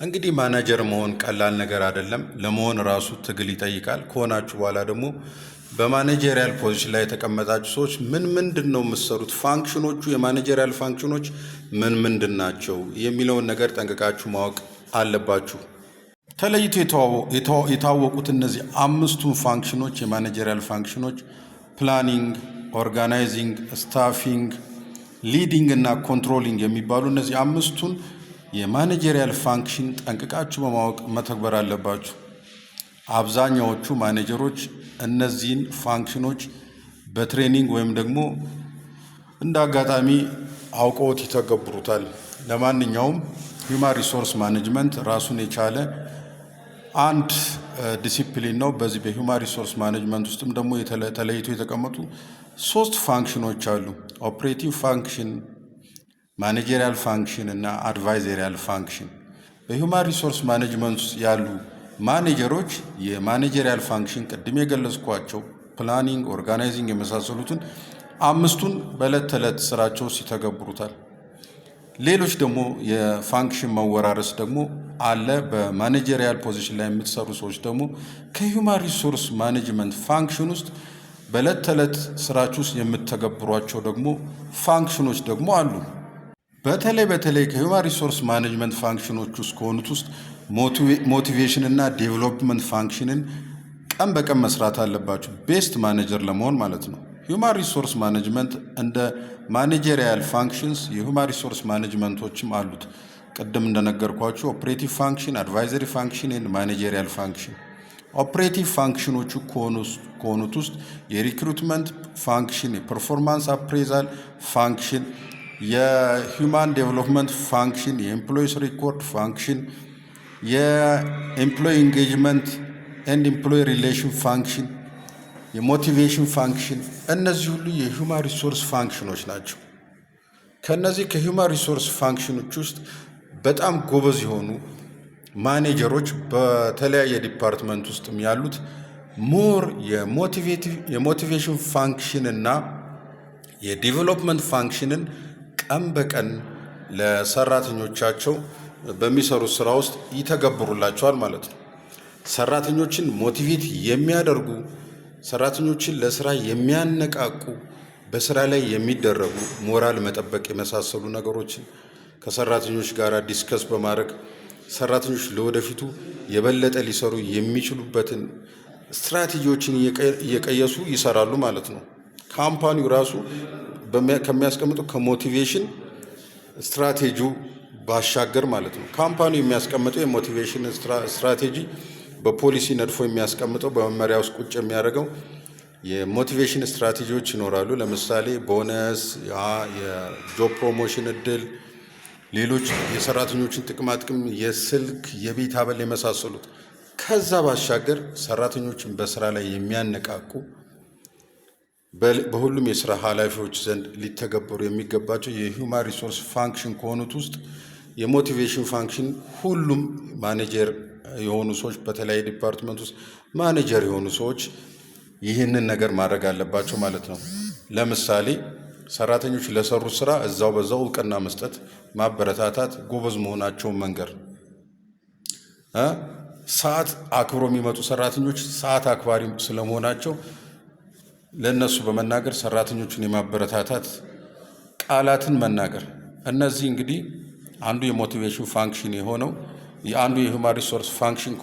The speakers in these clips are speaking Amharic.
እንግዲህ ማናጀር መሆን ቀላል ነገር አይደለም። ለመሆን ራሱ ትግል ይጠይቃል። ከሆናችሁ በኋላ ደግሞ በማኔጀሪያል ፖዚሽን ላይ የተቀመጣችሁ ሰዎች ምንድን ነው የምትሰሩት፣ ፋንክሽኖቹ የማኔጀሪያል ፋንክሽኖች ምንድን ናቸው የሚለውን ነገር ጠንቅቃችሁ ማወቅ አለባችሁ። ተለይቶ የታወቁት እነዚህ አምስቱን ፋንክሽኖች የማኔጀሪያል ፋንክሽኖች ፕላኒንግ፣ ኦርጋናይዚንግ፣ ስታፊንግ፣ ሊዲንግ እና ኮንትሮሊንግ የሚባሉ እነዚህ አምስቱን የማኔጀሪያል ፋንክሽን ጠንቅቃችሁ በማወቅ መተግበር አለባችሁ። አብዛኛዎቹ ማኔጀሮች እነዚህን ፋንክሽኖች በትሬኒንግ ወይም ደግሞ እንደ አጋጣሚ አውቀውት ይተገብሩታል። ለማንኛውም ሂውማን ሪሶርስ ማኔጅመንት ራሱን የቻለ አንድ ዲሲፕሊን ነው። በዚህ በሂውማን ሪሶርስ ማኔጅመንት ውስጥም ደግሞ ተለይቶ የተቀመጡ 3 ፋንክሽኖች አሉ። ኦፕሬቲቭ ፋንክሽን፣ ማኔጀሪያል ፋንክሽን እና አድቫይዘሪያል ፋንክሽን። በሂውማን ሪሶርስ ማኔጅመንት ውስጥ ያሉ ማኔጀሮች የማኔጀሪያል ፋንክሽን ቅድም የገለጽኳቸው ፕላኒንግ፣ ኦርጋናይዚንግ የመሳሰሉትን አምስቱን በዕለት ተዕለት ስራቸው ሲተገብሩታል። ሌሎች ደግሞ የፋንክሽን መወራረስ ደግሞ አለ። በማኔጀሪያል ፖዚሽን ላይ የምትሰሩ ሰዎች ደግሞ ከሂውማን ሪሶርስ ማኔጅመንት ፋንክሽን ውስጥ በዕለት ተዕለት ስራችሁ ውስጥ የምትተገብሯቸው ደግሞ ፋንክሽኖች ደግሞ አሉ። በተለይ ከሂውማን ሪሶርስ ማኔጅመንት ፋንክሽኖች ውስጥ ከሆኑት ውስጥ ሞቲቬሽን እና ዴቨሎፕመንት ፋንክሽንን ቀን በቀን መስራት አለባችሁ፣ ቤስት ማኔጀር ለመሆን ማለት ነው። ሂውማን ሪሶርስ ማኔጅመንት እንደ ማኔጀሪያል ፋንክሽንስ የሂውማን ሪሶርስ ማኔጅመንቶችም አሉት። ቅድም እንደነገርኳችሁ ኦፕሬቲቭ ፋንክሽን፣ አድቫይዘሪ ፋንክሽን እና ማኔጀሪያል ፋንክሽን። ኦፕሬቲቭ ፋንክሽኖቹ ከሆኑት ውስጥ የሪክሩትመንት ፋንክሽን፣ የፐርፎርማንስ አፕሬዛል ፋንክሽን፣ የሂውማን ዴቨሎፕመንት ፋንክሽን፣ የኤምፕሎይስ ሪኮርድ ፋንክሽን፣ የኤምፕሎይ ኢንጌጅመንት ኤንድ ኤምፕሎይ ሪሌሽን ፋንክሽን፣ የሞቲቬሽን ፋንክሽን፣ እነዚህ ሁሉ የሂውማን ሪሶርስ ፋንክሽኖች ናቸው። ከነዚህ ከሂውማን ሪሶርስ ፋንክሽኖች ውስጥ በጣም ጎበዝ የሆኑ ማኔጀሮች በተለያየ ዲፓርትመንት ውስጥም ያሉት ሞር የሞቲቬሽን ፋንክሽን እና የዲቨሎፕመንት ፋንክሽንን ቀን በቀን ለሰራተኞቻቸው በሚሰሩት ስራ ውስጥ ይተገብሩላቸዋል ማለት ነው። ሰራተኞችን ሞቲቬት የሚያደርጉ፣ ሰራተኞችን ለስራ የሚያነቃቁ፣ በስራ ላይ የሚደረጉ ሞራል መጠበቅ የመሳሰሉ ነገሮችን ከሰራተኞች ጋር ዲስከስ በማድረግ ሰራተኞች ለወደፊቱ የበለጠ ሊሰሩ የሚችሉበትን ስትራቴጂዎችን እየቀየሱ ይሰራሉ ማለት ነው። ካምፓኒው ራሱ ከሚያስቀምጠው ከሞቲቬሽን ስትራቴጂው ባሻገር ማለት ነው። ካምፓኒው የሚያስቀምጠው የሞቲቬሽን ስትራቴጂ በፖሊሲ ነድፎ የሚያስቀምጠው በመመሪያ ውስጥ ቁጭ የሚያደርገው የሞቲቬሽን ስትራቴጂዎች ይኖራሉ። ለምሳሌ ቦነስ፣ የጆብ ፕሮሞሽን እድል፣ ሌሎች የሰራተኞችን ጥቅማጥቅም፣ የስልክ፣ የቤት አበል የመሳሰሉት። ከዛ ባሻገር ሰራተኞችን በስራ ላይ የሚያነቃቁ በሁሉም የስራ ኃላፊዎች ዘንድ ሊተገበሩ የሚገባቸው የሂውማን ሪሶርስ ፋንክሽን ከሆኑት ውስጥ የሞቲቬሽን ፋንክሽን ሁሉም ማኔጀር የሆኑ ሰዎች በተለያየ ዲፓርትመንት ውስጥ ማኔጀር የሆኑ ሰዎች ይህንን ነገር ማድረግ አለባቸው ማለት ነው። ለምሳሌ ሰራተኞች ለሰሩት ስራ እዛው በዛው እውቅና መስጠት፣ ማበረታታት፣ ጎበዝ መሆናቸውን መንገር። ሰዓት አክብሮ የሚመጡ ሰራተኞች ሰዓት አክባሪ ስለመሆናቸው ለነሱ በመናገር ሰራተኞቹን የማበረታታት ቃላትን መናገር። እነዚህ እንግዲህ አንዱ የሞቲቬሽን ፋንክሽን የሆነው የአንዱ የሂውማን ሪሶርስ ፋንክሽን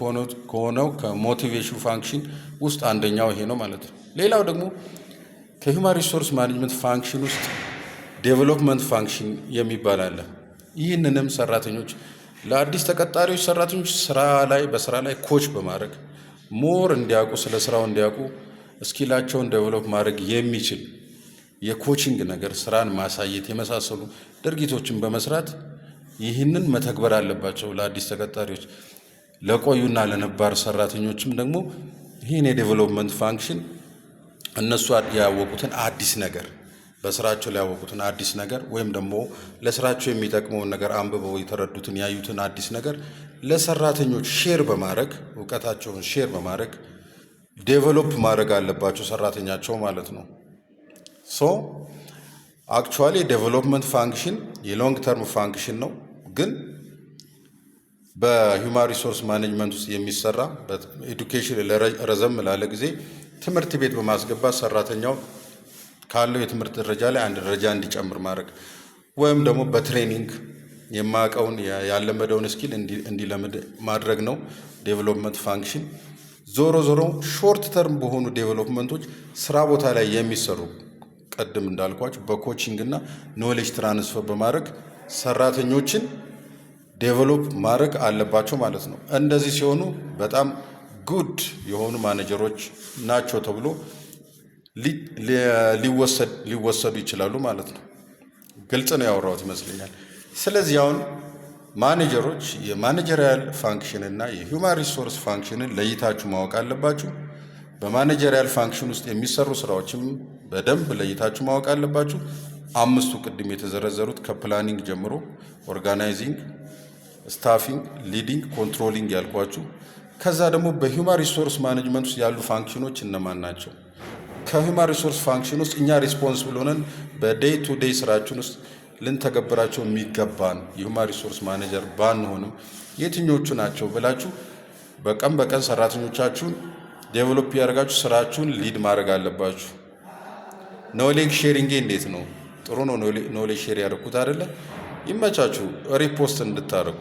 ከሆነው ከሞቲቬሽን ፋንክሽን ውስጥ አንደኛው ይሄ ነው ማለት ነው። ሌላው ደግሞ ከሂውማን ሪሶርስ ማኔጅመንት ፋንክሽን ውስጥ ዴቨሎፕመንት ፋንክሽን የሚባል አለ። ይህንንም ሰራተኞች ለአዲስ ተቀጣሪዎች ሰራተኞች በስራ ላይ ኮች በማድረግ ሞር እንዲያውቁ፣ ስለ ስራው እንዲያውቁ፣ ስኪላቸውን ዴቨሎፕ ማድረግ የሚችል የኮቺንግ ነገር፣ ስራን ማሳየት የመሳሰሉ ድርጊቶችን በመስራት ይህንን መተግበር አለባቸው። ለአዲስ ተቀጣሪዎች፣ ለቆዩና ለነባር ሰራተኞችም ደግሞ ይህን የዴቨሎፕመንት ፋንክሽን እነሱ ያወቁትን አዲስ ነገር፣ በስራቸው ላይ ያወቁትን አዲስ ነገር ወይም ደግሞ ለስራቸው የሚጠቅመውን ነገር አንብበው የተረዱትን ያዩትን አዲስ ነገር ለሰራተኞች ሼር በማድረግ እውቀታቸውን ሼር በማድረግ ዴቨሎፕ ማድረግ አለባቸው ሰራተኛቸው ማለት ነው። አክቹዋሊ ዴቨሎፕመንት ፋንክሽን የሎንግ ተርም ፋንክሽን ነው፣ ግን በሂውማን ሪሶርስ ማኔጅመንት ውስጥ የሚሰራ ኤዱኬሽን ረዘም ላለ ጊዜ ትምህርት ቤት በማስገባት ሰራተኛው ካለው የትምህርት ደረጃ ላይ አንድ ደረጃ እንዲጨምር ማድረግ ወይም ደግሞ በትሬኒንግ የማያውቀውን ያለመደውን ስኪል እንዲለምድ ማድረግ ነው ዴቨሎፕመንት ፋንክሽን። ዞሮ ዞሮ ሾርት ተርም በሆኑ ዴቨሎፕመንቶች ስራ ቦታ ላይ የሚሰሩ ቀደም እንዳልኳቸው በኮቺንግ እና ኖሌጅ ትራንስፈር በማድረግ ሰራተኞችን ዴቨሎፕ ማድረግ አለባቸው ማለት ነው። እንደዚህ ሲሆኑ በጣም ጉድ የሆኑ ማኔጀሮች ናቸው ተብሎ ሊወሰዱ ይችላሉ ማለት ነው። ግልጽ ነው ያወራሁት ይመስለኛል። ስለዚህ አሁን ማኔጀሮች የማኔጀሪያል ፋንክሽን እና የሂውማን ሪሶርስ ፋንክሽንን ለይታችሁ ማወቅ አለባችሁ። በማኔጀሪያል ፋንክሽን ውስጥ የሚሰሩ ስራዎችም በደንብ ለይታችሁ ማወቅ አለባችሁ። አምስቱ ቅድም የተዘረዘሩት ከፕላኒንግ ጀምሮ ኦርጋናይዚንግ፣ ስታፊንግ፣ ሊዲንግ፣ ኮንትሮሊንግ ያልኳችሁ። ከዛ ደግሞ በሂውማን ሪሶርስ ማኔጅመንት ውስጥ ያሉ ፋንክሽኖች እነማን ናቸው? ከሂውማን ሪሶርስ ፋንክሽን ውስጥ እኛ ሪስፖንስብል ሆነን በዴይ ቱ ዴይ ስራችን ውስጥ ልንተገብራቸው የሚገባን የሂውማን ሪሶርስ ማኔጀር ባንሆንም የትኞቹ ናቸው ብላችሁ በቀን በቀን ሰራተኞቻችሁን ዴቨሎፕ ያደርጋችሁ ስራችሁን ሊድ ማድረግ አለባችሁ። ኖሌጅ ሼሪንግ እንዴት ነው? ጥሩ ነው ኖሌጅ ሼር ያደርጉት አይደለ? ይመቻችሁ ሪፖስት እንድታደርጉ